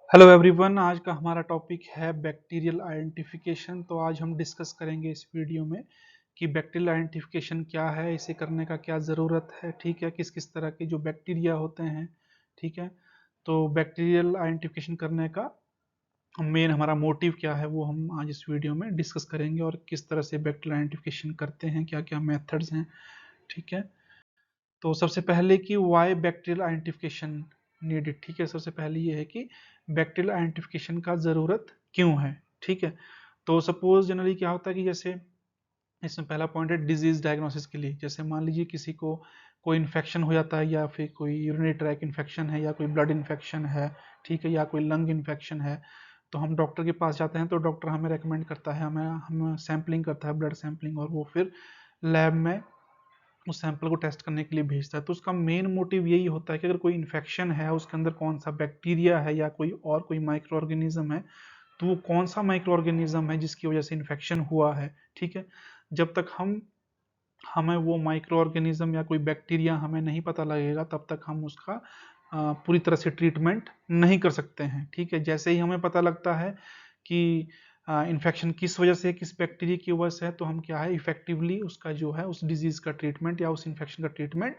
Hello everyone, आज का हमारा टॉपिक है बैक्टीरियल आइडेंटिफिकेशन। तो आज हम डिस्कस करेंगे इस वीडियो में कि बैक्टीरियल आइडेंटिफिकेशन क्या है, इसे करने का क्या ज़रूरत है, ठीक है, किस किस तरह के जो बैक्टीरिया होते हैं, ठीक है। तो बैक्टीरियल आइडेंटिफिकेशन करने का मेन हमारा मोटिव क्या है वो हम आज इस वीडियो में डिस्कस करेंगे, और किस तरह से बैक्टीरियल आइडेंटिफिकेशन करते हैं, क्या क्या मेथड्स हैं, ठीक है। तो सबसे पहले कि वाई बैक्टीरियल आइडेंटिफिकेशन नीडेड, ठीक है। सबसे पहले ये है कि बैक्टीरियल आइडेंटिफिकेशन का ज़रूरत क्यों है, ठीक है। तो सपोज जनरली क्या होता है कि जैसे इसमें पहला पॉइंट है डिजीज डायग्नोसिस के लिए। जैसे मान लीजिए किसी को कोई इन्फेक्शन हो जाता है, या फिर कोई यूरिनरी ट्रैक इन्फेक्शन है, या कोई ब्लड इन्फेक्शन है, ठीक है, या कोई लंग इन्फेक्शन है। तो हम डॉक्टर के पास जाते हैं, तो डॉक्टर हमें रेकमेंड करता है, हमें हम सैम्पलिंग करता है, ब्लड सैम्पलिंग, और वो फिर लैब में उस सैंपल को टेस्ट करने के लिए भेजता है। तो उसका मेन मोटिव यही होता है कि अगर कोई इन्फेक्शन है, उसके अंदर कौन सा बैक्टीरिया है या कोई और कोई माइक्रो ऑर्गेनिज्म है, तो वो कौन सा माइक्रो ऑर्गेनिज्म है जिसकी वजह से इन्फेक्शन हुआ है, ठीक है। जब तक हमें वो माइक्रो ऑर्गेनिज्म या कोई बैक्टीरिया हमें नहीं पता लगेगा, तब तक हम उसका पूरी तरह से ट्रीटमेंट नहीं कर सकते हैं, ठीक है। जैसे ही हमें पता लगता है कि इन्फेक्शन किस वजह से, किस बैक्टीरिया की वजह से है, तो हम क्या है इफेक्टिवली उसका जो है उस डिजीज का ट्रीटमेंट या उस इन्फेक्शन का ट्रीटमेंट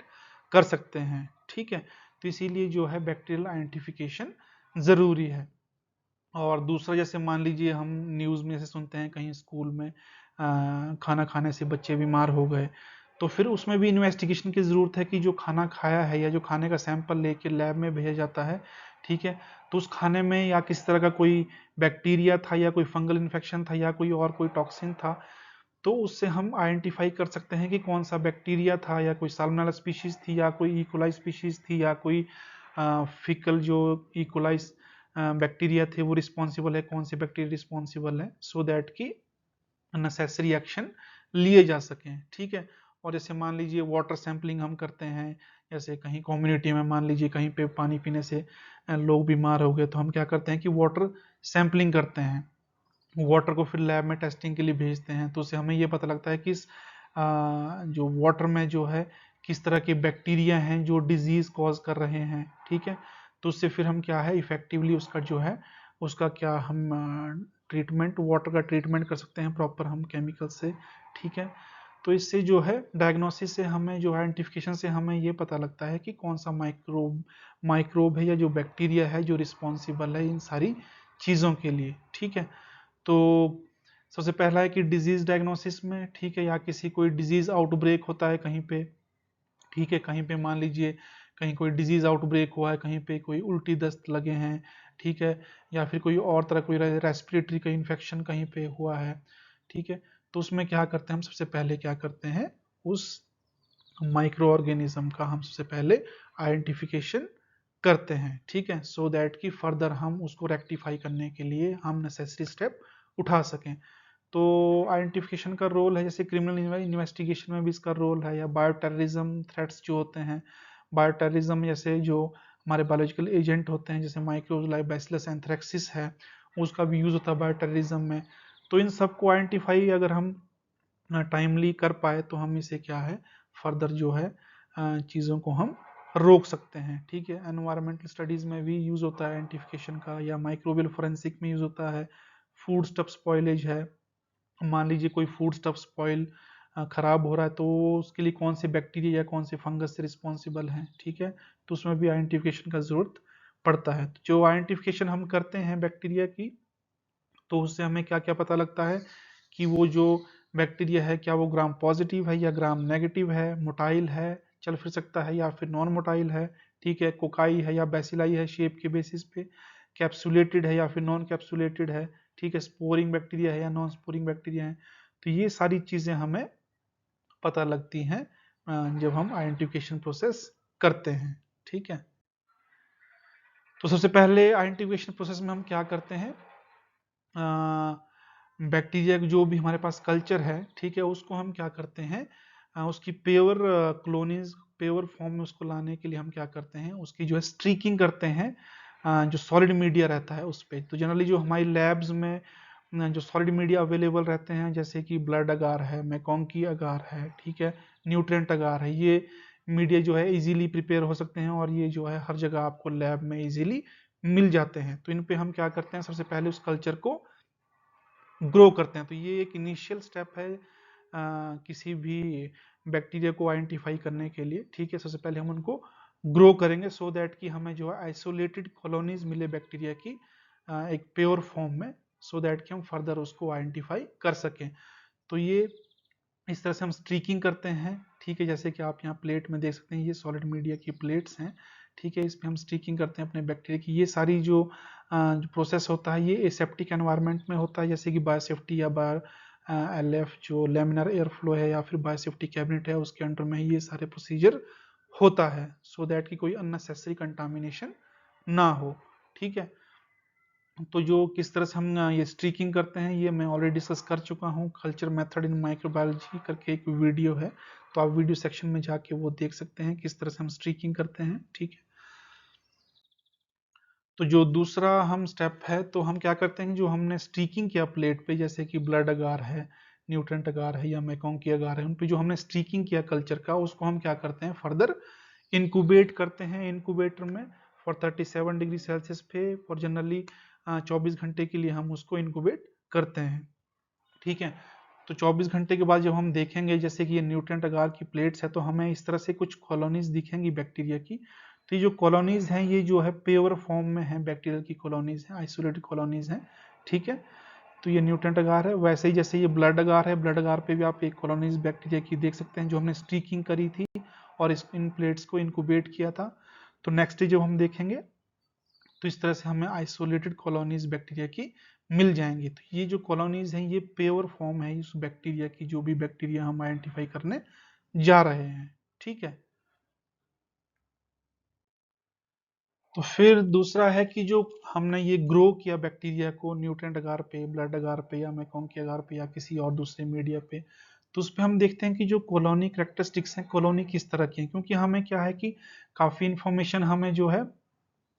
कर सकते हैं, ठीक है। तो इसीलिए जो है बैक्टीरियल आइडेंटिफिकेशन ज़रूरी है। और दूसरा, जैसे मान लीजिए हम न्यूज़ में जैसे सुनते हैं कहीं स्कूल में खाना खाने से बच्चे बीमार हो गए, तो फिर उसमें भी इन्वेस्टिगेशन की ज़रूरत है कि जो खाना खाया है या जो खाने का सैंपल लेके लैब में भेजा जाता है, ठीक है, तो उस खाने में या किस तरह का कोई बैक्टीरिया था, या कोई फंगल इन्फेक्शन था, या कोई और कोई टॉक्सिन था। तो उससे हम आइडेंटिफाई कर सकते हैं कि कौन सा बैक्टीरिया था, या कोई साल्मोनेला स्पीशीज थी, या कोई इकोलाई स्पीशीज थी, या कोई फिकल जो इकोलाई बैक्टीरिया थे वो रिस्पॉन्सिबल है, कौन से बैक्टीरिया रिस्पॉन्सिबल है, सो दैट कि नेसेसरी एक्शन लिए जा सकें, ठीक है। और जैसे मान लीजिए वाटर सैंपलिंग हम करते हैं, जैसे कहीं कम्युनिटी में मान लीजिए कहीं पे पानी पीने से लोग बीमार हो गए, तो हम क्या करते हैं कि वाटर सैंपलिंग करते हैं, वाटर को फिर लैब में टेस्टिंग के लिए भेजते हैं। तो उससे हमें ये पता लगता है कि जो वाटर में जो है किस तरह के बैक्टीरिया हैं जो डिजीज कॉज कर रहे हैं, ठीक है। तो उससे फिर हम क्या है इफेक्टिवली उसका जो है उसका क्या हम ट्रीटमेंट, वाटर का ट्रीटमेंट कर सकते हैं प्रॉपर हम केमिकल से, ठीक है। तो इससे जो है डायग्नोसिस से हमें जो है आइडेंटिफिकेशन से हमें ये पता लगता है कि कौन सा माइक्रोब है या जो बैक्टीरिया है जो रिस्पॉन्सिबल है इन सारी चीज़ों के लिए, ठीक है। तो सबसे पहला है कि डिजीज डायग्नोसिस में, ठीक है, या किसी कोई डिजीज आउटब्रेक होता है कहीं पे, ठीक है, कहीं पे मान लीजिए कहीं कोई डिजीज आउटब्रेक हुआ है, कहीं पे कोई उल्टी दस्त लगे हैं, ठीक है, या फिर कोई और तरह कोई रेस्पिरेटरी का इन्फेक्शन कहीं पे हुआ है, ठीक है। तो उसमें क्या करते हैं हम, सबसे पहले क्या करते हैं उस माइक्रो ऑर्गेनिज्म का हम सबसे पहले आइडेंटिफिकेशन करते हैं, ठीक है, सो दैट कि फर्दर हम उसको रेक्टिफाई करने के लिए हम नेसेसरी स्टेप उठा सकें। तो आइडेंटिफिकेशन का रोल है, जैसे क्रिमिनल इन्वेस्टिगेशन में भी इसका रोल है, या बायो टेररिज्म थ्रेट्स जो होते हैं, बायो टेररिज्म जैसे जो हमारे बायोलॉजिकल एजेंट होते हैं, जैसे माइक्रोब्स लाइक बैसिलस एंथ्रेक्सिस है, उसका भी यूज़ होता है बायो टेररिज्म में। तो इन सबको आइडेंटिफाई अगर हम टाइमली कर पाए, तो हम इसे क्या है फर्दर जो है चीज़ों को हम रोक सकते हैं, ठीक है। एनवायरमेंटल स्टडीज़ में भी यूज़ होता है आइडेंटिफिकेशन का, या माइक्रोबियल फोरेंसिक में यूज़ होता है। फूड स्टफ स्पॉइलेज है, मान लीजिए कोई फूड स्टफ स्पॉइल खराब हो रहा है, तो उसके लिए कौन से बैक्टीरिया या कौन से फंगस से रिस्पॉन्सिबल हैं, ठीक है। तो उसमें भी आइडेंटिफिकेशन का जरूरत पड़ता है। तो जो आइडेंटिफिकेशन हम करते हैं बैक्टीरिया की, तो उससे हमें क्या क्या पता लगता है कि वो जो बैक्टीरिया है क्या वो ग्राम पॉजिटिव है या ग्राम नेगेटिव है, मोटाइल है, चल फिर सकता है, या फिर नॉन मोटाइल है, ठीक है, कोकाई है या बेसिलाई है शेप के बेसिस पे, कैप्सुलेटेड है या फिर नॉन कैप्सुलेटेड है, ठीक है, स्पोरिंग बैक्टीरिया है या नॉन स्पोरिंग बैक्टीरिया है। तो ये सारी चीज़ें हमें पता लगती हैं जब हम आइडेंटिफिकेशन प्रोसेस करते हैं, ठीक है। तो सबसे पहले आइडेंटिफिकेशन प्रोसेस में हम क्या करते हैं, बैक्टीरिया जो भी हमारे पास कल्चर है, ठीक है, उसको हम क्या करते हैं उसकी प्योर क्लोनिज प्योर फॉर्म में उसको लाने के लिए हम क्या करते हैं उसकी जो है स्ट्रीकिंग करते हैं, जो सॉलिड मीडिया रहता है उस पर। तो जनरली जो हमारी लैब्स में जो सॉलिड मीडिया अवेलेबल रहते हैं, जैसे कि ब्लड अगार है, मैकोंकी अगार है, ठीक है, न्यूट्रिएंट अगार है, ये मीडिया जो है इजीली प्रिपेयर हो सकते हैं, और ये जो है हर जगह आपको लैब में इजीली मिल जाते हैं। तो इन पे हम क्या करते हैं, सबसे पहले उस कल्चर को ग्रो करते हैं। तो ये एक इनिशियल स्टेप है किसी भी बैक्टीरिया को आइडेंटिफाई करने के लिए, ठीक है। सबसे पहले हम उनको ग्रो करेंगे सो दैट कि हमें जो है आइसोलेटेड कॉलोनीज मिले बैक्टीरिया की एक प्योर फॉर्म में, सो दैट कि हम फर्दर उसको आइडेंटिफाई कर सकें। तो ये इस तरह से हम स्ट्रीकिंग करते हैं, ठीक है। जैसे कि आप यहाँ प्लेट में देख सकते हैं, ये सॉलिड मीडिया की प्लेट्स हैं, ठीक है। इसमें हम स्ट्रीकिंग करते हैं अपने बैक्टीरिया की। ये सारी जो प्रोसेस होता है ये एसेप्टिक एनवायरनमेंट में होता है, जैसे कि बायोसेफ्टी या बायो LF जो लेमिनर एयर फ्लो है या फिर बायोसेफ्टी कैबिनेट है, उसके अंडर में ये सारे प्रोसीजर होता है, सो दैट कि कोई अननेसेसरी कंटामिनेशन ना हो, ठीक है। तो जो किस तरह से हम ये स्ट्रीकिंग करते हैं ये मैं ऑलरेडी डिस्कस कर चुका हूँ। कल्चर मेथड इन माइक्रोबायोलॉजी करके एक वीडियो है, तो आप वीडियो सेक्शन में जाके वो देख सकते हैं किस तरह से हम स्ट्रीकिंग करते हैं, ठीक है। तो जो दूसरा हम स्टेप है, तो हम क्या करते हैं, जो हमने स्ट्रीकिंग किया प्लेट पे, जैसे कि ब्लड अगार है, न्यूट्रेंट अगार है या मैकोंकी अगार है, उन पे जो हमने स्ट्रीकिंग किया कल्चर का, उसको हम क्या करते हैं, फर्दर इंक्यूबेट करते हैं इनक्यूबेटर में फॉर 37 डिग्री सेल्सियस पे, और जनरली 24 घंटे के लिए हम उसको इंक्यूबेट करते हैं, ठीक है। तो 24 घंटे के बाद जब हम देखेंगे, जैसे कि ये न्यूट्रेंट अगार की प्लेट्स है, तो हमें इस तरह से कुछ कॉलोनीज दिखेंगी बैक्टीरिया की। तो ये जो कॉलोनीज हैं ये जो है प्योर फॉर्म में है, बैक्टीरियल की कॉलोनीज हैं, आइसोलेटेड कॉलोनीज हैं, ठीक है। तो ये न्यूट्रेंट अगार है। वैसे ही जैसे ये ब्लड अगार है, ब्लड अगार पे भी आप एक कॉलोनीज बैक्टीरिया की देख सकते हैं, जो हमने स्ट्रीकिंग करी थी और इन प्लेट्स को इनक्यूबेट किया था। तो नेक्स्ट डे जब हम देखेंगे तो इस तरह से हमें आइसोलेटेड कॉलोनीज बैक्टीरिया की मिल जाएंगी। तो ये जो कॉलोनीज हैं ये प्योर फॉर्म है इस बैक्टीरिया की, जो भी बैक्टीरिया हम आइडेंटिफाई करने जा रहे हैं, ठीक है। तो फिर दूसरा है कि जो हमने ये ग्रो किया बैक्टीरिया को न्यूट्रेंट अगार पे, ब्लड अगार पे या मैकोंकी अगार पे या किसी और दूसरे मीडिया पे, तो उस पर हम देखते हैं कि जो कॉलोनी करेक्टरिस्टिक्स हैं, कॉलोनी किस तरह की है। क्योंकि हमें क्या है कि काफ़ी इंफॉर्मेशन हमें जो है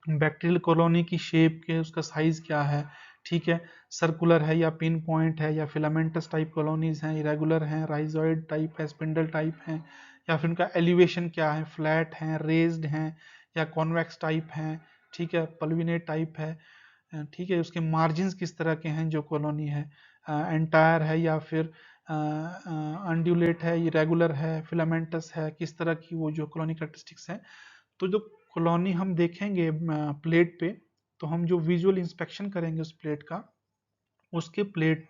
बैक्टीरियल कॉलोनी की शेप के, उसका साइज क्या है, ठीक है, सर्कुलर है या पिन पॉइंट है या फिलामेंटस टाइप कॉलोनीज हैं, इरेगुलर हैं, राइजॉइड टाइप है, स्पिंडल टाइप हैं, या फिर उनका एलिवेशन क्या है, फ्लैट हैं, रेज्ड हैं या कॉन्वेक्स टाइप हैं, ठीक है, पल्विनेट टाइप है, ठीक है। उसके मार्जिन किस तरह के हैं जो कॉलोनी है, एंटायर है या फिर अनड्यूलेट है, इरेगुलर है, फिलामेंटस है, किस तरह की वो जो कॉलोनी कैरेक्टरिस्टिक्स है। तो जो कॉलोनी हम देखेंगे प्लेट पे, तो हम जो विजुअल इंस्पेक्शन करेंगे उस प्लेट का, उसके प्लेट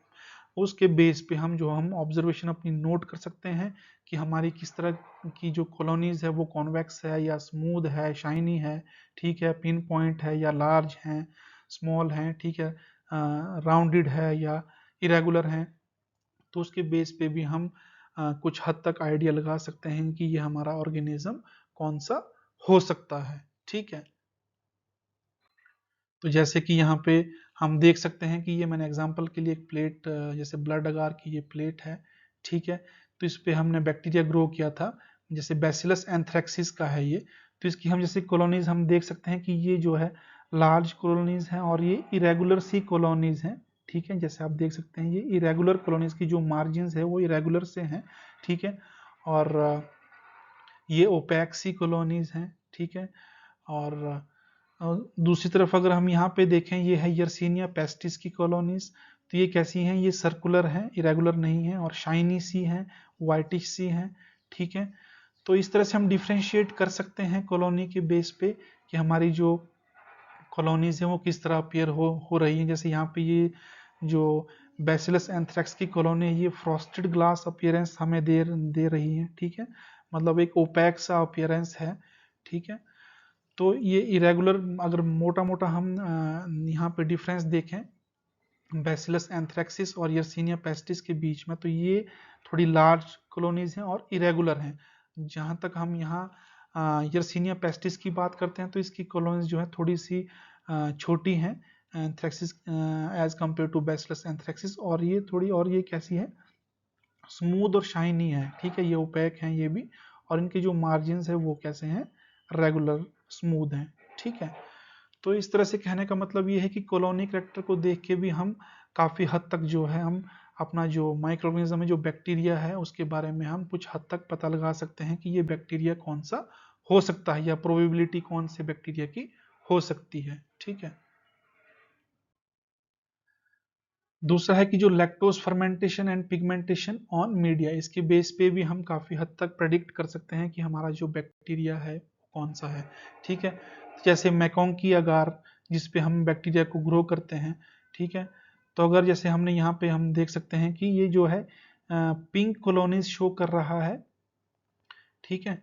उसके बेस पे हम ऑब्जर्वेशन अपनी नोट कर सकते हैं कि हमारी किस तरह की जो कॉलोनीज है वो कॉन्वेक्स है या स्मूथ है, शाइनी है, ठीक है, पिन पॉइंट है या लार्ज है, स्मॉल है, ठीक है, राउंडेड है या इरेगुलर है। तो उसके बेस पे भी हम कुछ हद तक आइडिया लगा सकते हैं कि ये हमारा ऑर्गेनिज्म कौन सा हो सकता है, ठीक है। तो जैसे कि यहाँ पे हम देख सकते हैं कि ये मैंने एग्जांपल के लिए एक प्लेट, जैसे ब्लड अगार की ये प्लेट है, ठीक है। तो इस पे हमने बैक्टीरिया ग्रो किया था, जैसे बैसिलस एंथ्रेक्सिस का है ये। तो इसकी हम जैसे कॉलोनीज हम देख सकते हैं कि ये जो है लार्ज कॉलोनीज हैं और ये इरेगुलर सी कॉलोनीज हैं, ठीक है। जैसे आप देख सकते हैं ये इरेगुलर कॉलोनीज की जो मार्जिन है वो इरेगुलर से हैं, ठीक है। और ये ओपैक सी कॉलोनीज हैं, ठीक है। और दूसरी तरफ अगर हम यहाँ पे देखें, ये है यर्सीनिया पेस्टिस की कॉलोनीज। तो ये कैसी हैं, ये सर्कुलर हैं, इरेगुलर नहीं है, और शाइनी सी हैं, वाइटिश सी हैं, ठीक है। तो इस तरह से हम डिफ्रेंशिएट कर सकते हैं कॉलोनी के बेस पे कि हमारी जो कॉलोनीज हैं वो किस तरह अपियर हो रही हैं। जैसे यहाँ पे ये जो बैसिलस एंथ्रेक्स की कॉलोनी है, ये फ्रॉस्टेड ग्लास अपीयरेंस हमें दे रही है, ठीक है। मतलब एक ओपैक सा अपीयरेंस है, ठीक है। तो ये इरेगुलर, अगर मोटा मोटा हम यहाँ पे डिफरेंस देखें बैसिलस एंथ्रेक्सिस और यर्सीनिया पेस्टिस के बीच में, तो ये थोड़ी लार्ज कॉलोनीज हैं और इरेगुलर हैं। जहाँ तक हम यहाँ यर्सीनिया पेस्टिस की बात करते हैं, तो इसकी कॉलोनीज जो है थोड़ी सी छोटी हैं एंथ्रेक्सिस एज कम्पेयर टू बैसिलस एंथ्रेक्सिस, और ये थोड़ी, और ये कैसी है, स्मूथ और शाइनी है, ठीक है। ये ओपैक हैं ये भी, और इनके जो मार्जिन है वो कैसे हैं, रेगुलर स्मूथ हैं, ठीक है। तो इस तरह से कहने का मतलब ये है कि कॉलोनी करेक्टर को देख के भी हम काफ़ी हद तक जो है हम अपना जो माइक्रोऑर्गेनिज्म है, जो बैक्टीरिया है, उसके बारे में हम कुछ हद तक पता लगा सकते हैं कि ये बैक्टीरिया कौन सा हो सकता है या प्रोबेबिलिटी कौन से बैक्टीरिया की हो सकती है। ठीक है। दूसरा है कि जो lactose fermentation and pigmentation on media, इसके बेस पे भी हम काफी हद तक प्रेडिक्ट कर सकते हैं कि हमारा जो बैक्टीरिया है कौन सा है। ठीक है। जैसे मैकोंग की अगार जिसपे हम बैक्टीरिया को ग्रो करते हैं। ठीक है। तो अगर जैसे हमने यहाँ पे हम देख सकते हैं कि ये जो है पिंक कॉलोनीज शो कर रहा है। ठीक है।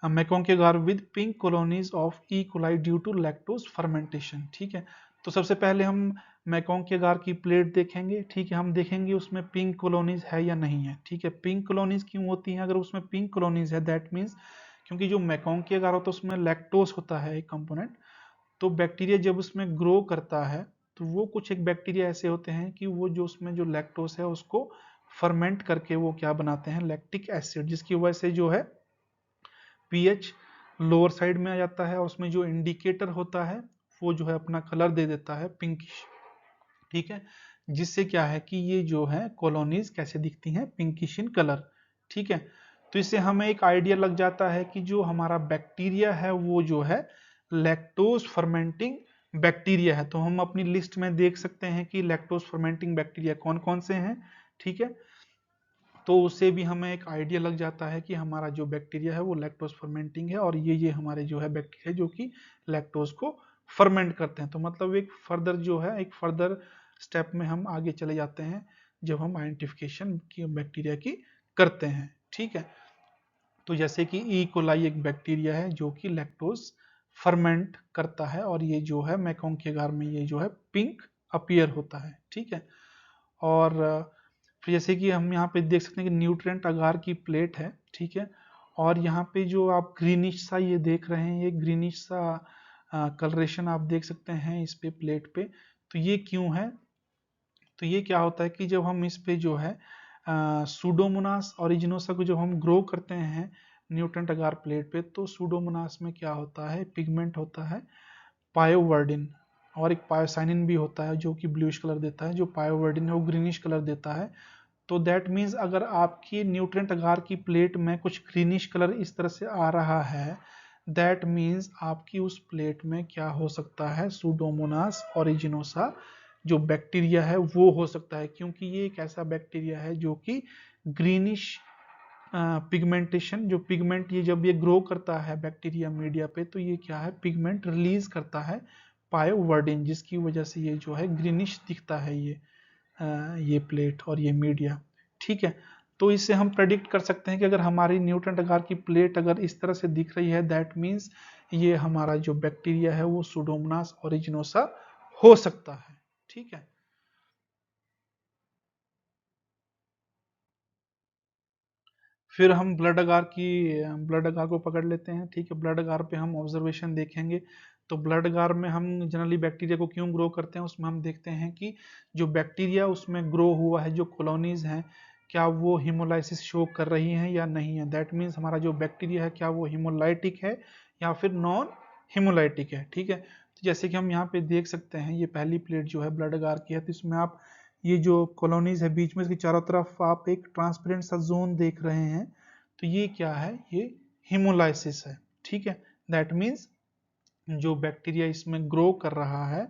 MacConkey agar with pink colonies of E coli due to lactose fermentation. ठीक है। तो सबसे पहले हम मैकोंग के अगार की प्लेट देखेंगे। ठीक है। हम देखेंगे उसमें पिंक कॉलोनीज है या नहीं है। ठीक है। पिंक कॉलोनीज क्यों होती हैं? अगर उसमें पिंक कॉलोनीज है दैट मीन्स क्योंकि जो मैकोंग के अगार होता है उसमें लैक्टोज होता है एक कंपोनेंट। तो बैक्टीरिया जब उसमें ग्रो करता है तो वो कुछ एक बैक्टीरिया ऐसे होते हैं कि वो जो उसमें जो लैक्टोज है उसको फर्मेंट करके वो क्या बनाते हैं, लैक्टिक एसिड, जिसकी वजह से जो है पीएच लोअर साइड में आ जाता है और उसमें जो इंडिकेटर होता है वो जो है अपना कलर दे देता है पिंकिश। ठीक है। जिससे क्या है कि ये जो है कॉलोनीज कैसे दिखती हैं, पिंकिश इन कलर। ठीक है। तो इससे हमें एक आइडिया लग जाता है कि जो हमारा बैक्टीरिया है वो जो है लैक्टोज फर्मेंटिंग बैक्टीरिया है। तो हम अपनी लिस्ट में देख सकते हैं कि लैक्टोज फर्मेंटिंग बैक्टीरिया कौन कौन से हैं। ठीक है। तो उससे भी हमें एक आइडिया लग जाता है कि हमारा जो बैक्टीरिया है वो लैक्टोज फर्मेंटिंग है और ये हमारे जो है बैक्टीरिया जो कि लैक्टोज को फर्मेंट करते हैं। तो मतलब एक फर्दर जो है एक फर्दर स्टेप में हम आगे चले जाते हैं जब हम आइडेंटिफिकेशन की बैक्टीरिया की करते हैं। ठीक है। तो जैसे कि ई कोलाई एक बैक्टीरिया है जो कि लैक्टोज फर्मेंट करता है और ये जो है मैकोंग के अगार में ये जो है पिंक अपीयर होता है। ठीक है। और फिर जैसे कि हम यहाँ पे देख सकते हैं कि न्यूट्रिएंट अगार की प्लेट है। ठीक है। और यहाँ पे जो आप ग्रीनिश सा ये देख रहे हैं, ये ग्रीनिश सा कलरेशन आप देख सकते हैं इस पे प्लेट पे। तो ये क्यों है? तो ये क्या होता है कि जब हम इस पे जो है सूडोमोनास ओरिजिनोसा को जब हम ग्रो करते हैं न्यूट्रिएंट अगार प्लेट पे, तो सूडोमोनास में क्या होता है, पिगमेंट होता है पायोवर्डिन और एक पायोसाइनिन भी होता है जो कि ब्लूइश कलर देता है। जो पायोवर्डिन है वो ग्रीनिश कलर देता है। तो दैट मीन्स अगर आपकी न्यूट्रिएंट अगार की प्लेट में कुछ ग्रीनिश कलर इस तरह से आ रहा है दैट मीन्स आपकी उस प्लेट में क्या हो सकता है, सूडोमोनास ओरिजिनोसा जो बैक्टीरिया है वो हो सकता है, क्योंकि ये एक ऐसा बैक्टीरिया है जो कि ग्रीनिश पिगमेंटेशन, जो पिगमेंट ये जब ये ग्रो करता है बैक्टीरिया मीडिया पे तो ये क्या है, पिगमेंट रिलीज करता है पायोवर्डिन, जिसकी वजह से ये जो है ग्रीनिश दिखता है ये प्लेट और ये मीडिया। ठीक है। तो इससे हम प्रेडिक्ट कर सकते हैं कि अगर हमारी न्यूट्रिएंट अगार की प्लेट अगर इस तरह से दिख रही है दैट मीन्स ये हमारा जो बैक्टीरिया है वो सूडोमोनास ओरिजिनोसा हो सकता है। ठीक है। फिर हम ब्लड अगार को पकड़ लेते हैं। ठीक है। ब्लड अगार पे हम ऑब्जर्वेशन देखेंगे। तो ब्लड अगार में हम जनरली बैक्टीरिया को क्यों ग्रो करते हैं उसमें हम देखते हैं कि जो बैक्टीरिया उसमें ग्रो हुआ है, जो कॉलोनीज हैं, क्या वो हिमोलाइसिस शो कर रही हैं या नहीं है। दैट मीन्स हमारा जो बैक्टीरिया है क्या वो हिमोलाइटिक है या फिर नॉन हिमोलाइटिक है। ठीक है। तो जैसे कि हम यहाँ पे देख सकते हैं ये पहली प्लेट जो है ब्लड अगार की है, तो इसमें आप ये जो कॉलोनीज है बीच में इसके चारों तरफ आप एक ट्रांसपेरेंट सा जोन देख रहे हैं। तो ये क्या है, ये हिमोलाइसिस है। ठीक है। दैट मीन्स जो बैक्टीरिया इसमें ग्रो कर रहा है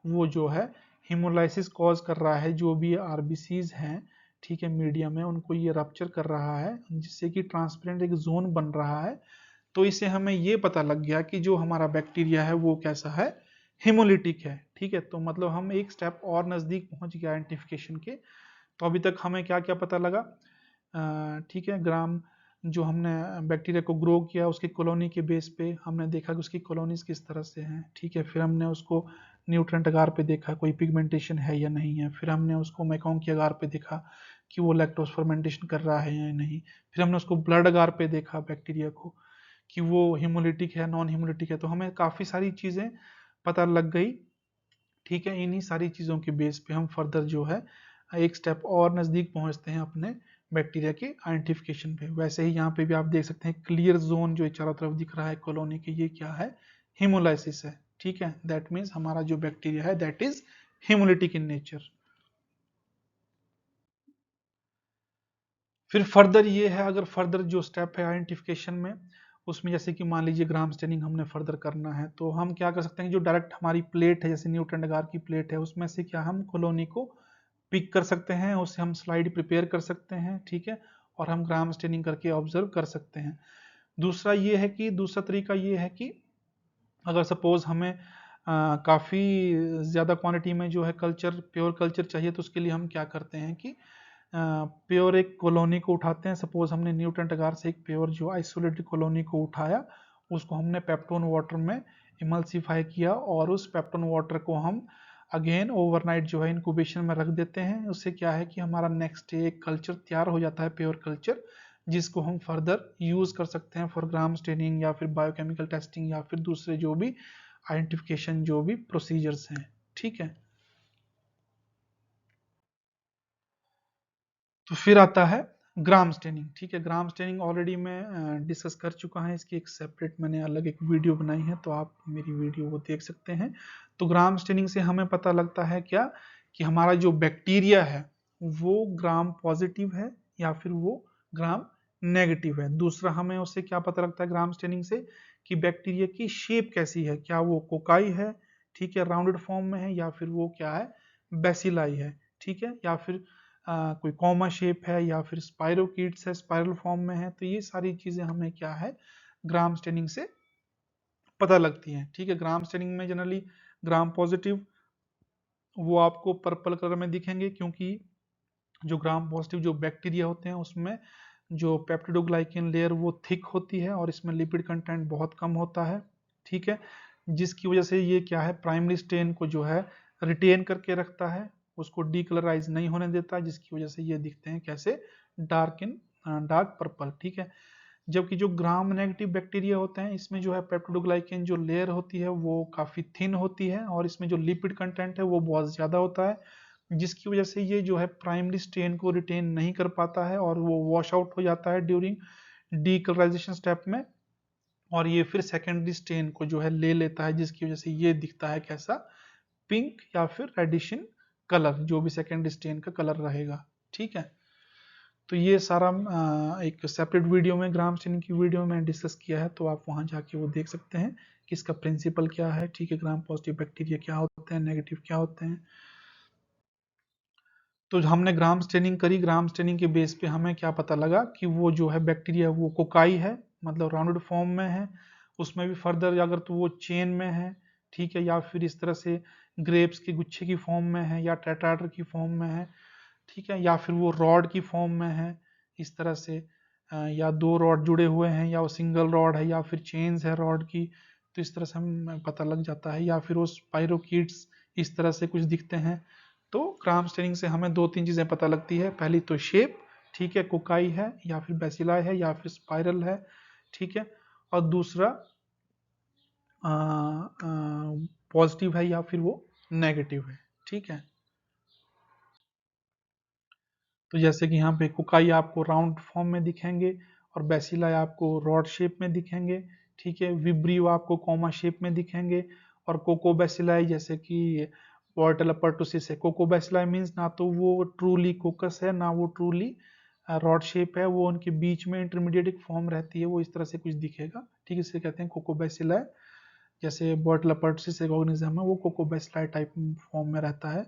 वो जो है हिमोलाइसिस कॉज कर रहा है, जो भी आरबीसीज हैं ठीक है मीडियम में उनको ये रप्चर कर रहा है जिससे कि ट्रांसपेरेंट एक जोन बन रहा है। तो इससे हमें ये पता लग गया कि जो हमारा बैक्टीरिया है वो कैसा है, हिमोलिटिक है। ठीक है। तो मतलब हम एक स्टेप और नजदीक पहुंच गए आइडेंटिफिकेशन के। तो अभी तक हमें क्या क्या पता लगा, ठीक है, ग्राम जो हमने बैक्टीरिया को ग्रो किया उसकी कॉलोनी के बेस पे हमने देखा कि उसकी कॉलोनीज किस तरह से हैं। ठीक है। फिर हमने उसको न्यूट्रिएंट अगार पे देखा कोई पिगमेंटेशन है या नहीं है। फिर हमने उसको मैकोंग के अगार पे देखा कि वो लैक्टोज फर्मेंटेशन कर रहा है या नहीं। फिर हमने उसको ब्लड अगार पे देखा बैक्टीरिया को कि वो हिमोलिटिक है नॉन हिमोलिटिक है। तो हमें काफ़ी सारी चीज़ें पता लग गई। ठीक है। इन्हीं सारी चीज़ों के बेस पे हम फर्दर जो है एक स्टेप और नज़दीक पहुंचते हैं अपने बैक्टीरिया के आइडेंटिफिकेशन पे। वैसे ही यहाँ पे भी आप देख सकते हैं क्लियर जोन जो चारों तरफ दिख रहा है कॉलोनी के, ये क्या है, हिमोलाइसिस है। ठीक है। दैट मीन्स हमारा जो बैक्टीरिया है that is haemolytic in nature. फिर फर्दर ये है, अगर फर्दर जो स्टेप है आइडेंटिफिकेशन में उसमें जैसे कि मान लीजिए ग्राम स्टेनिंग हमने फर्दर करना है, तो हम क्या कर सकते हैं, जो डायरेक्ट हमारी प्लेट है जैसे न्यूटन अगार की प्लेट है, उसमें से क्या हम कॉलोनी को पिक कर सकते हैं, उससे हम स्लाइड प्रिपेयर कर सकते हैं, ठीक है, और हम ग्राम स्टेनिंग करके ऑब्जर्व कर सकते हैं। दूसरा तरीका ये है कि अगर सपोज हमें काफ़ी ज़्यादा क्वांटिटी में जो है कल्चर, प्योर कल्चर चाहिए, तो उसके लिए हम क्या करते हैं कि प्योर एक कॉलोनी को उठाते हैं। सपोज हमने न्यूटन अगार से एक प्योर जो आइसोलेटेड कॉलोनी को उठाया, उसको हमने पेप्टोन वाटर में इमल्सिफाई किया, और उस पेप्टोन वाटर को हम अगेन ओवरनाइट जो है इंक्यूबेशन में रख देते हैं। उससे क्या है कि हमारा नेक्स्ट डे एक कल्चर तैयार हो जाता है, प्योर कल्चर, जिसको हम फर्दर यूज कर सकते हैं फॉर ग्राम स्टेनिंग या फिर बायोकेमिकल टेस्टिंग या फिर दूसरे जो भी आइडेंटिफिकेशन जो भी प्रोसीजर्स हैं, ठीक है। तो फिर आता है ग्राम स्टेनिंग, ठीक है। ग्राम स्टेनिंग ऑलरेडी मैं डिस्कस कर चुका है, इसकी एक सेपरेट मैंने अलग एक वीडियो बनाई है, तो आप मेरी वीडियो को देख सकते हैं। तो ग्राम स्टेनिंग से हमें पता लगता है क्या, कि हमारा जो बैक्टीरिया है वो ग्राम पॉजिटिव है या फिर वो ग्राम नेगेटिव है। दूसरा हमें उससे क्या पता लगता है ग्राम स्टेनिंग से, कि बैक्टीरिया की शेप कैसी है, क्या वो कोकाई है, ठीक है, राउंडेड फॉर्म में है, या फिर वो क्या है, बेसिलाई है, ठीक है, या फिर कोई कॉमा शेप है, या फिर स्पाइरोकीट्स है, स्पाइरल फॉर्म में है। तो ये सारी चीजें हमें क्या है, ग्राम स्टेनिंग से पता लगती हैं, ठीक है। ग्राम स्टेनिंग में जनरली ग्राम पॉजिटिव वो आपको पर्पल कलर में दिखेंगे, क्योंकि जो ग्राम पॉजिटिव जो बैक्टीरिया होते हैं उसमें जो पेप्टिडोग्लाइकेन लेयर वो थिक होती है, और इसमें लिपिड कंटेंट बहुत कम होता है, ठीक है, जिसकी वजह से ये क्या है, प्राइमरी स्टेन को जो है रिटेन करके रखता है, उसको डीकलराइज नहीं होने देता, जिसकी वजह से ये दिखते हैं कैसे, डार्क पर्पल, ठीक है। जबकि जो ग्राम नेगेटिव बैक्टीरिया होते हैं, इसमें जो है पेप्टिडोग्लाइकेन जो लेयर होती है वो काफी थिन होती है, और इसमें जो लिपिड कंटेंट है वो बहुत ज्यादा होता है, जिसकी वजह से ये जो है प्राइमरी स्टेन को रिटेन नहीं कर पाता है, और वो वॉश आउट हो जाता है ड्यूरिंग डीकलराइजेशन स्टेप में, और ये फिर सेकेंडरी स्टेन को जो है ले लेता है, जिसकी वजह से ये दिखता है कैसा, पिंक या फिर रेडिशन कलर, जो भी सेकेंडरी स्टेन का कलर रहेगा, ठीक है। तो ये सारा एक सेपरेट वीडियो में, ग्राम स्टेनिंग की वीडियो में डिस्कस किया है, तो आप वहां जाके वो देख सकते हैं कि इसका प्रिंसिपल क्या है, ठीक है, ग्राम पॉजिटिव बैक्टीरिया क्या होते हैं, नेगेटिव क्या होते हैं। तो हमने ग्राम स्टेनिंग करी, ग्राम स्टेनिंग के बेस पे हमें क्या पता लगा कि वो जो है बैक्टीरिया वो कोकाई है, मतलब राउंडेड फॉर्म में है। उसमें भी फर्दर अगर तो वो चेन में है, ठीक है, या फिर इस तरह से ग्रेप्स के गुच्छे की फॉर्म में है, या टेट्राडर की फॉर्म में है, ठीक है, या फिर वो रॉड की फॉर्म में है, इस तरह से या दो रॉड जुड़े हुए हैं, या वो सिंगल रॉड है, या फिर चेन्स है रॉड की। तो इस तरह से हमें पता लग जाता है, या फिर वो स्पाइरोकीट्स इस तरह से कुछ दिखते हैं। तो ग्राम स्टेनिंग से हमें दो तीन चीजें पता लगती है, पहली तो शेप, ठीक है, कोकाई है या फिर बेसिलाई है या फिर स्पाइरल है, ठीक है, और दूसरा पॉजिटिव है या फिर वो नेगेटिव है, ठीक है। तो जैसे कि यहाँ पे कोकाई आपको राउंड फॉर्म में दिखेंगे, और बेसिलाई आपको रॉड शेप में दिखेंगे, ठीक है, विब्रियो आपको कॉमा शेप में दिखेंगे, और कोको बेसिलाई जैसे कि वॉर्टल अपर्टुसिस है, कोको बेसिलाई मीन्स ना तो वो ट्रूली कोकस है, ना वो ट्रूली रॉड शेप है, वो उनके बीच में इंटरमीडिएट एक फॉर्म रहती है, वो इस तरह से कुछ दिखेगा, ठीक है, इसे कहते हैं कोको बेसिलाई। जैसे वॉर्टल अपर्टुसिस एक ऑर्गेनिज्म है, वो कोको बेसिलाई टाइप फॉर्म में रहता है,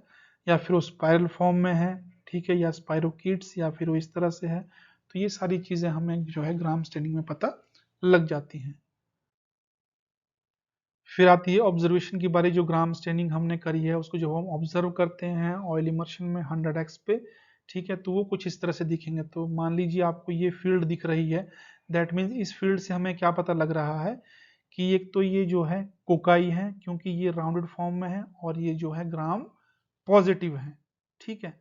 या फिर वो स्पाइरल फॉर्म में है, ठीक है, या स्पाइरोकीट्स, या फिर वो इस तरह से है। तो ये सारी चीजें हमें जो है ग्राम स्टेनिंग में पता लग जाती हैं। फिर आती है ऑब्जर्वेशन की बारी। जो ग्राम स्टेनिंग हमने करी है उसको जब हम ऑब्जर्व करते हैं ऑयल इमर्शन में 100x पे, ठीक है, तो वो कुछ इस तरह से दिखेंगे। तो मान लीजिए आपको ये फील्ड दिख रही है, दैट मीन्स इस फील्ड से हमें क्या पता लग रहा है, कि एक तो ये जो है कोकाई है, क्योंकि ये राउंडेड फॉर्म में है, और ये जो है ग्राम पॉजिटिव है, ठीक है।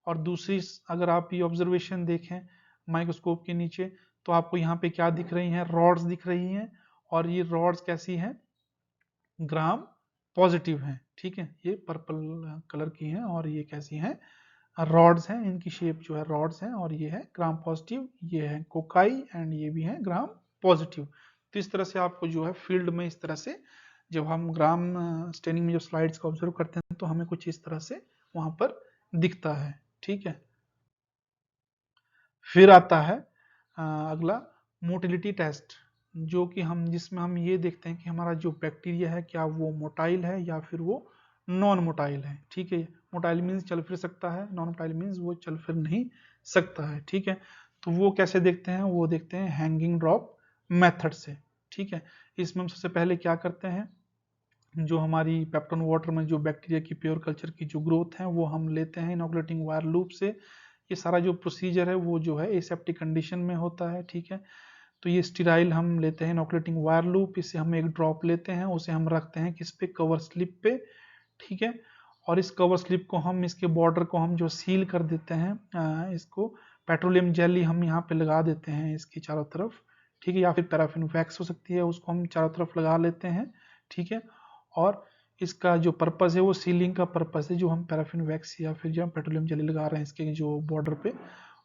और दूसरी अगर आप ये ऑब्जर्वेशन देखें माइक्रोस्कोप के नीचे, तो आपको यहाँ पे क्या दिख रही हैं, रॉड्स दिख रही हैं, और ये रॉड्स कैसी हैं, ग्राम पॉजिटिव हैं, ठीक है, ये पर्पल कलर की हैं, और ये कैसी हैं, रॉड्स हैं, इनकी शेप जो है रॉड्स हैं, और ये है ग्राम पॉजिटिव, ये है कोकाई, एंड ये भी है ग्राम पॉजिटिव। तो इस तरह से आपको जो है फील्ड में इस तरह से, जब हम ग्राम स्टेनिंग में जो स्लाइड्स को ऑब्जर्व करते हैं, तो हमें कुछ इस तरह से वहां पर दिखता है, ठीक है। फिर आता है अगला मोटिलिटी टेस्ट। जो कि हम जिसमें हम ये देखते हैं कि हमारा जो बैक्टीरिया है क्या वो मोटाइल है या फिर वो नॉन मोटाइल है। ठीक है, मोटाइल मीन्स चल फिर सकता है, नॉन मोटाइल मीन्स वो चल फिर नहीं सकता है। ठीक है, तो वो कैसे देखते हैं, वो देखते हैं हैंगिंग ड्रॉप मेथड से। ठीक है, इसमें हम सबसे पहले क्या करते हैं, जो हमारी पेप्टोन वाटर में जो बैक्टीरिया की प्योर कल्चर की जो ग्रोथ है वो हम लेते हैं इनोकुलेटिंग वायर लूप से। ये सारा जो प्रोसीजर है वो जो है एसेप्टिक कंडीशन में होता है। ठीक है, तो ये स्टीराइल हम लेते हैं इनोकुलेटिंग वायर लूप, इससे हम एक ड्रॉप लेते हैं, उसे हम रखते हैं किस पे, कवर स्लिप पे। ठीक है, और इस कवर स्लिप को हम, इसके बॉर्डर को हम जो सील कर देते हैं, इसको पेट्रोलियम जेली हम यहाँ पे लगा देते हैं इसकी चारों तरफ। ठीक है, या फिर पैराफिन वैक्स हो सकती है, उसको हम चारों तरफ लगा लेते हैं। ठीक है, और इसका जो पर्पस है वो सीलिंग का पर्पस है, जो हम पैराफिन वैक्स या फिर जो हम पेट्रोलियम जेली लगा रहे हैं इसके जो बॉर्डर पे,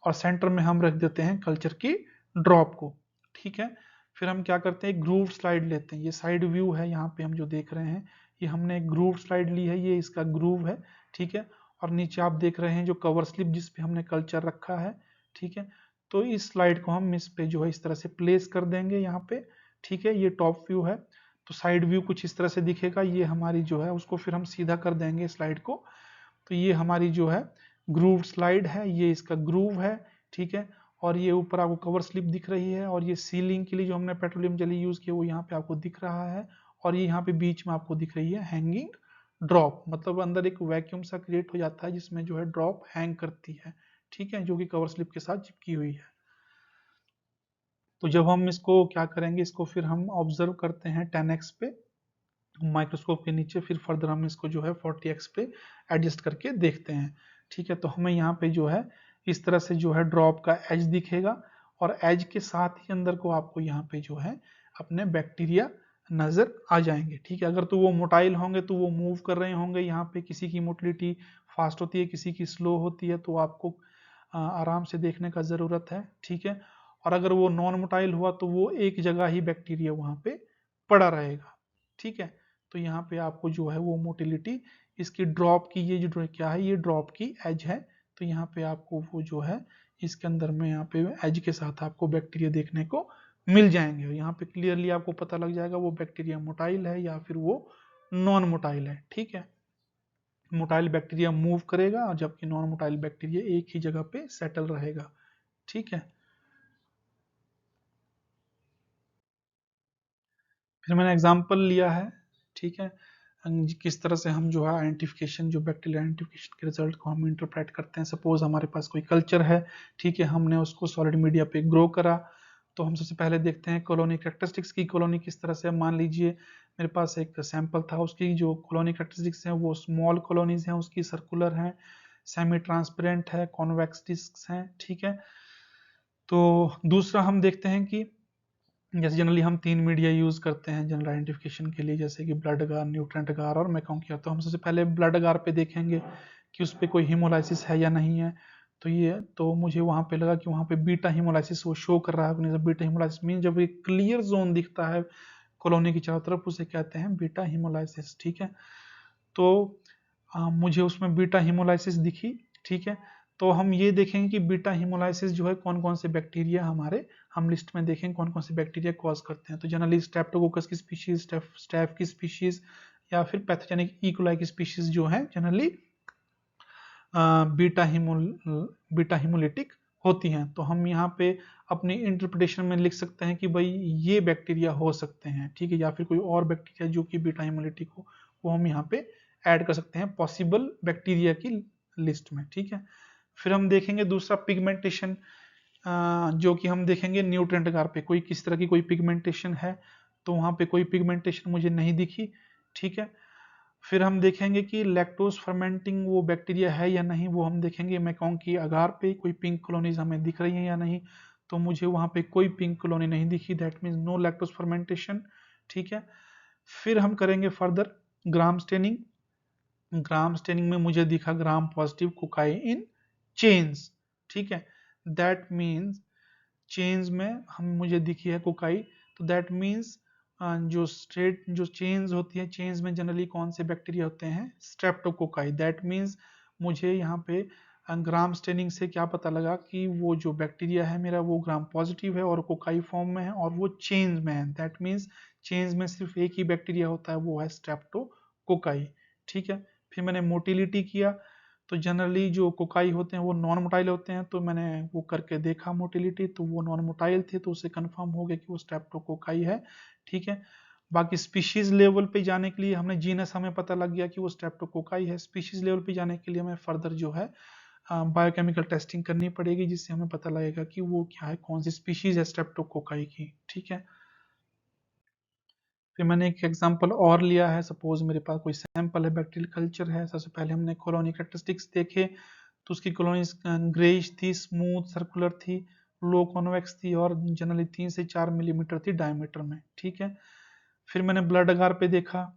और सेंटर में हम रख देते हैं कल्चर की ड्रॉप को। ठीक है, फिर हम क्या करते हैं, ग्रूव स्लाइड लेते हैं, ये साइड व्यू है यहाँ पे हम जो देख रहे हैं, ये हमने ग्रूव स्लाइड ली है, ये इसका ग्रूव है। ठीक है, और नीचे आप देख रहे हैं जो कवर स्लिप जिस पे हमने कल्चर रखा है। ठीक है, तो इस स्लाइड को हम इस पे जो है इस तरह से प्लेस कर देंगे यहाँ पे। ठीक है, ये टॉप व्यू है, तो साइड व्यू कुछ इस तरह से दिखेगा, ये हमारी जो है उसको फिर हम सीधा कर देंगे स्लाइड को। तो ये हमारी जो है ग्रूव स्लाइड है, ये इसका ग्रूव है। ठीक है, और ये ऊपर आपको कवर स्लिप दिख रही है, और ये सीलिंग के लिए जो हमने पेट्रोलियम जेली यूज किया वो यहाँ पे आपको दिख रहा है, और ये यहाँ पे बीच में आपको दिख रही है हैंगिंग ड्रॉप, मतलब अंदर एक वैक्यूम सा क्रिएट हो जाता है जिसमें जो है ड्रॉप हैंग करती है। ठीक है, जो कि कवर स्लिप के साथ चिपकी हुई है। तो जब हम इसको क्या करेंगे, इसको फिर हम ऑब्जर्व करते हैं 10x पे माइक्रोस्कोप के नीचे, फिर फर्दर हम इसको जो है 40x पे एडजस्ट करके देखते हैं। ठीक है, तो हमें यहाँ पे जो है इस तरह से जो है ड्रॉप का एज दिखेगा, और एज के साथ ही अंदर को आपको यहाँ पे जो है अपने बैक्टीरिया नजर आ जाएंगे। ठीक है, अगर तो वो मोटाइल होंगे तो वो मूव कर रहे होंगे, यहाँ पे किसी की मोटिलिटी फास्ट होती है, किसी की स्लो होती है, तो आपको आराम से देखने का ज़रूरत है। ठीक है, और अगर वो नॉन मोटाइल हुआ तो वो एक जगह ही बैक्टीरिया वहाँ पे पड़ा रहेगा। ठीक है, तो यहाँ पे आपको जो है वो मोटिलिटी, इसकी ड्रॉप की ये जो क्या है, ये ड्रॉप की एज है, तो यहाँ पे आपको वो जो है इसके अंदर में यहाँ पे एज के साथ आपको बैक्टीरिया देखने को मिल जाएंगे, और यहाँ पे क्लियरली आपको पता लग जाएगा वो बैक्टीरिया मोटाइल है या फिर वो नॉन मोटाइल है। ठीक है, मोटाइल बैक्टीरिया मूव करेगा, और जबकि नॉन मोटाइल बैक्टीरिया एक ही जगह पे सेटल रहेगा। ठीक है, फिर मैंने एग्जांपल लिया है। ठीक है, किस तरह से हम जो है आइडेंटिफिकेशन, जो बैक्टीरियल आइडेंटिफिकेशन के रिजल्ट को हम इंटरप्रेट करते हैं। सपोज हमारे पास कोई कल्चर है, ठीक है, हमने उसको सॉलिड मीडिया पे ग्रो करा, तो हम सबसे पहले देखते हैं कॉलोनी कैरेक्टरिस्टिक्स की, कॉलोनी किस तरह से, मान लीजिए मेरे पास एक सैंपल था, उसकी जो कॉलोनी कैरेक्टरिस्टिक्स हैं वो स्मॉल कॉलोनीज हैं, उसकी सर्कुलर हैं, सेमी ट्रांसपेरेंट है, कॉन्वेक्स डिस्क हैं। ठीक है, तो दूसरा हम देखते हैं कि जैसे जनरली हम 3 मीडिया यूज करते हैं जनरल आइडेंटिफिकेशन के लिए, जैसे कि ब्लड अगार, न्यूट्रेंट अगार और मैकोंकिया। तो हम सबसे पहले ब्लड अगार पे देखेंगे कि उस पर कोई हीमोलाइसिस है या नहीं है। तो ये तो मुझे वहां पे लगा कि वहां पे बीटा हीमोलाइसिस वो शो कर रहा है। बीटा हीमोलाइसिस मीन जब एक क्लियर जोन दिखता है कॉलोनी की चारों तरफ, उसे कहते हैं बीटा हीमोलाइसिस। ठीक है, तो मुझे उसमें बीटा हीमोलाइसिस दिखी। ठीक है, तो हम ये देखेंगे कि बीटा हीमोलाइसिस जो है कौन कौन से बैक्टीरिया हमारे, हम लिस्ट में देखेंगे कौन कौन से बैक्टीरिया कॉज करते हैं। तो जनरली स्ट्रेप्टोकोकस की स्पीशीज, स्टैफ की स्पीशीज, या फिर पैथोजेनिक इकोलाई की स्पीशीज जो है जनरली बीटा हीमोल बीटा हीमोलिटिक होती हैं। तो हम यहाँ पे अपनी इंटरप्रिटेशन में लिख सकते हैं कि भाई ये बैक्टीरिया हो सकते हैं। ठीक है, या फिर कोई और बैक्टीरिया जो कि बीटा हीमोलिटिक हो, वो हम यहाँ पे ऐड कर सकते हैं पॉसिबल बैक्टीरिया की लिस्ट में। ठीक है, फिर हम देखेंगे दूसरा पिगमेंटेशन, जो कि हम देखेंगे न्यूट्रेंट अगार पे कोई किस तरह की कोई पिगमेंटेशन है, तो वहाँ पे कोई पिगमेंटेशन मुझे नहीं दिखी। ठीक है, फिर हम देखेंगे कि लैक्टोज फर्मेंटिंग वो बैक्टीरिया है या नहीं, वो हम देखेंगे मैकॉन्ग की अगार पे कोई पिंक कॉलोनीज हमें दिख रही हैं या नहीं, तो मुझे वहाँ पे कोई पिंक कॉलोनी नहीं दिखी, that means no lactose fermentation. ठीक है, फिर हम करेंगे further gram staining. Gram staining में मुझे दिखा gram positive cocci in chains. ठीक है, दैट मीन्स चेन्स में हम मुझे दिखी है कोकाई, तो दैट मीन्स जो स्ट्रेट जो चेन्स होती है, चेन्स में जनरली कौन से बैक्टीरिया होते हैं, स्ट्रेप्टोकोकाई। दैट मीन्स मुझे यहाँ पे ग्राम स्टेनिंग से क्या पता लगा कि वो जो बैक्टीरिया है मेरा वो ग्राम पॉजिटिव है और कोकाई फॉर्म में है और वो चेंज में है। दैट मीन्स चेंज में सिर्फ एक ही बैक्टीरिया होता है, वो है स्ट्रेप्टोकोकाई। ठीक है, फिर मैंने मोटिलिटी किया, तो जनरली जो कोकाई होते हैं वो नॉन मोटाइल होते हैं, तो मैंने वो करके देखा मोटिलिटी, तो वो नॉन मोटाइल थे, तो उससे कंफर्म हो गया कि वो स्ट्रेप्टोकोकाई है। ठीक है, बाकी स्पीशीज लेवल पे जाने के लिए हमने जीनस हमें पता लग गया कि वो स्ट्रेप्टोकोकाई है। स्पीशीज लेवल पे जाने के लिए हमें फर्दर जो है बायोकेमिकल टेस्टिंग करनी पड़ेगी, जिससे हमें पता लगेगा कि वो क्या है, कौन सी स्पीशीज है स्ट्रेप्टोकोकाई की। ठीक है, फिर मैंने एक एग्जांपल और लिया है। सपोज मेरे पास कोई सैंपल है, बैक्टीरियल कल्चर है। सबसे पहले हमने कॉलोनी कैरेक्टरिस्टिक्स देखे, तो उसकी कॉलोनीज ग्रेइश थी, स्मूथ सर्कुलर थी, लो कॉन्वेक्स थी और जनरली 3 से 4 मिलीमीटर थी डायमीटर में। ठीक है, फिर मैंने ब्लड अगार पे देखा,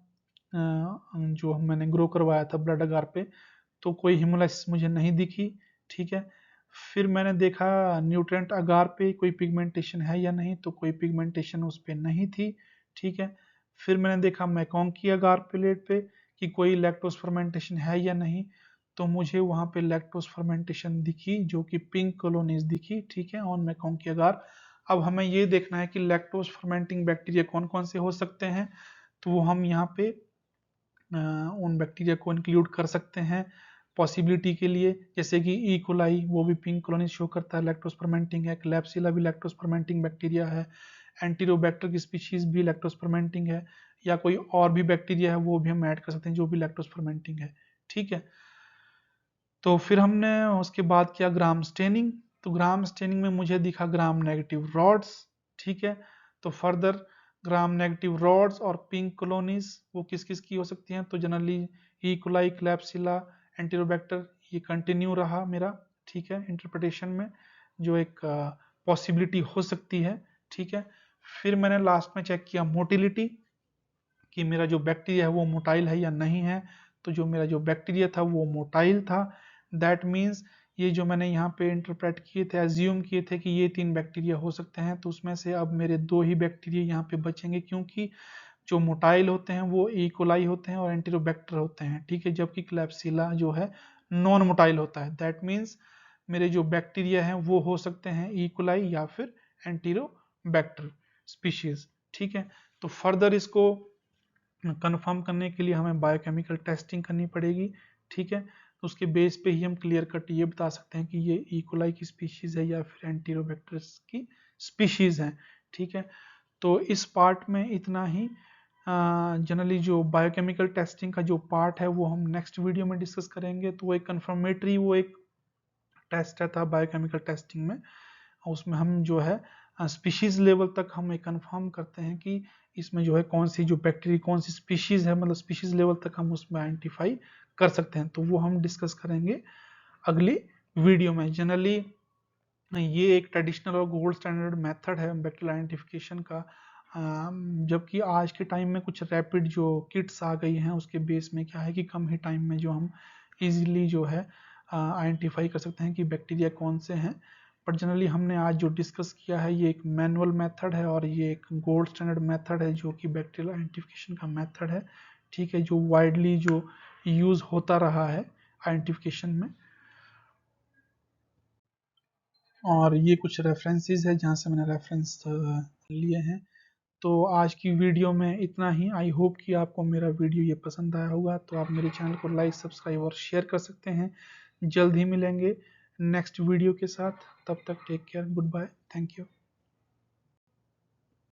जो मैंने ग्रो करवाया था ब्लड अगार पे, तो कोई हिमोलाइसिस मुझे नहीं दिखी। ठीक है, फिर मैंने देखा न्यूट्रिएंट अगार पे कोई पिगमेंटेशन है या नहीं, तो कोई पिगमेंटेशन उस पर नहीं थी। ठीक है, फिर मैंने देखा मैकॉन्ग की अगार प्लेट पे कि कोई लैक्टोज फर्मेंटेशन है या नहीं, तो मुझे वहां पे लैक्टोज फर्मेंटेशन दिखी, जो कि पिंक कॉलोनीज दिखी। ठीक है, ऑन मैकॉन्ग की अगार। अब हमें ये देखना है कि लैक्टोज फर्मेंटिंग बैक्टीरिया कौन कौन से हो सकते हैं, तो वो हम यहाँ पे उन बैक्टीरिया को इंक्लूड कर सकते हैं पॉसिबिलिटी के लिए, जैसे कि ई कोलाई, वो भी पिंक कॉलोनी शो करता है, लैक्टोज फर्मेंटिंग है। क्लैप्सिला भी लैक्टोज फर्मेंटिंग बैक्टीरिया है। एंटीरोबैक्टर की स्पीशीज भी लैक्टोज फर्मेंटिंग है, या कोई और भी बैक्टीरिया है वो भी हम ऐड कर सकते हैं जो भी लैक्टोज फर्मेंटिंग है। ठीक है, तो फिर हमने उसके बाद किया ग्राम स्टेनिंग, तो ग्राम स्टेनिंग में मुझे दिखा ग्राम नेगेटिव रॉड्स। ठीक है, तो फर्दर ग्राम नेगेटिव रॉड्स और पिंक कॉलोनीज वो किस किस की हो सकती हैं, तो जनरली ई कोलाई, क्लैप्सिला, एंटीरोबैक्टर, ये कंटिन्यू रहा मेरा। ठीक है, इंटरप्रिटेशन में जो एक पॉसिबिलिटी हो सकती है। ठीक है, फिर मैंने लास्ट में चेक किया मोटिलिटी, कि मेरा जो बैक्टीरिया है वो मोटाइल है या नहीं है, तो जो मेरा जो बैक्टीरिया था वो मोटाइल था। दैट मीन्स ये जो मैंने यहाँ पे इंटरप्रेट किए थे, एज्यूम किए थे कि ये 3 बैक्टीरिया हो सकते हैं, तो उसमें से अब मेरे 2 ही बैक्टीरिया यहाँ पे बचेंगे, क्योंकि जो मोटाइल होते हैं वो ई कोलाई होते हैं और एंटीरोबैक्टर होते हैं। ठीक है, जबकि क्लैप्सिला जो है नॉन मोटाइल होता है। दैट मीन्स मेरे जो बैक्टीरिया हैं वो हो सकते हैं ई कोलाई या फिर एंटीरोबैक्टर स्पीशीज। ठीक है, तो फर्दर इसको कंफर्म करने के लिए हमें बायोकेमिकल टेस्टिंग करनी पड़ेगी। ठीक है, तो उसके बेस पे ही हम क्लियर कट ये बता सकते हैं कि ये ई कोलाई की स्पीशीज है या फिर एंटीरोबैक्टर्स की स्पीशीज है। ठीक है, तो इस पार्ट में इतना ही। जनरली जो बायोकेमिकल टेस्टिंग का जो पार्ट है वो हम नेक्स्ट वीडियो में डिस्कस करेंगे। तो वो एक कंफर्मेटरी वो एक टेस्ट रहता है बायोकेमिकल टेस्टिंग में, उसमें हम जो है स्पीशीज लेवल तक हम एक कंफर्म करते हैं कि इसमें जो है कौन सी जो बैक्टीरिया कौन सी स्पीशीज है, मतलब स्पीशीज लेवल तक हम उसमें आइडेंटिफाई कर सकते हैं। तो वो हम डिस्कस करेंगे अगली वीडियो में। जनरली ये एक ट्रेडिशनल और गोल्ड स्टैंडर्ड मेथड है बैक्टीरियल आइडेंटिफिकेशन का, जबकि आज के टाइम में कुछ रैपिड जो किट्स आ गई हैं उसके बेस में क्या है कि कम ही टाइम में जो हम इजीली जो है आइडेंटिफाई कर सकते हैं कि बैक्टीरिया कौन से हैं। बट जनरली हमने आज जो डिस्कस किया है ये एक मैनुअल मेथड है और ये एक गोल्ड स्टैंडर्ड मेथड है जो कि बैक्टीरियल आइडेंटिफिकेशन का मेथड है। ठीक है, जो वाइडली जो यूज़ होता रहा है आइडेंटिफिकेशन में। और ये कुछ रेफरेंसेस है जहाँ से मैंने रेफरेंस लिए हैं। तो आज की वीडियो में इतना ही। आई होप कि आपको मेरा वीडियो ये पसंद आया होगा, तो आप मेरे चैनल को लाइक, सब्सक्राइब और शेयर कर सकते हैं। जल्द ही मिलेंगे नेक्स्ट वीडियो के साथ, तब तक take care, goodbye, thank you.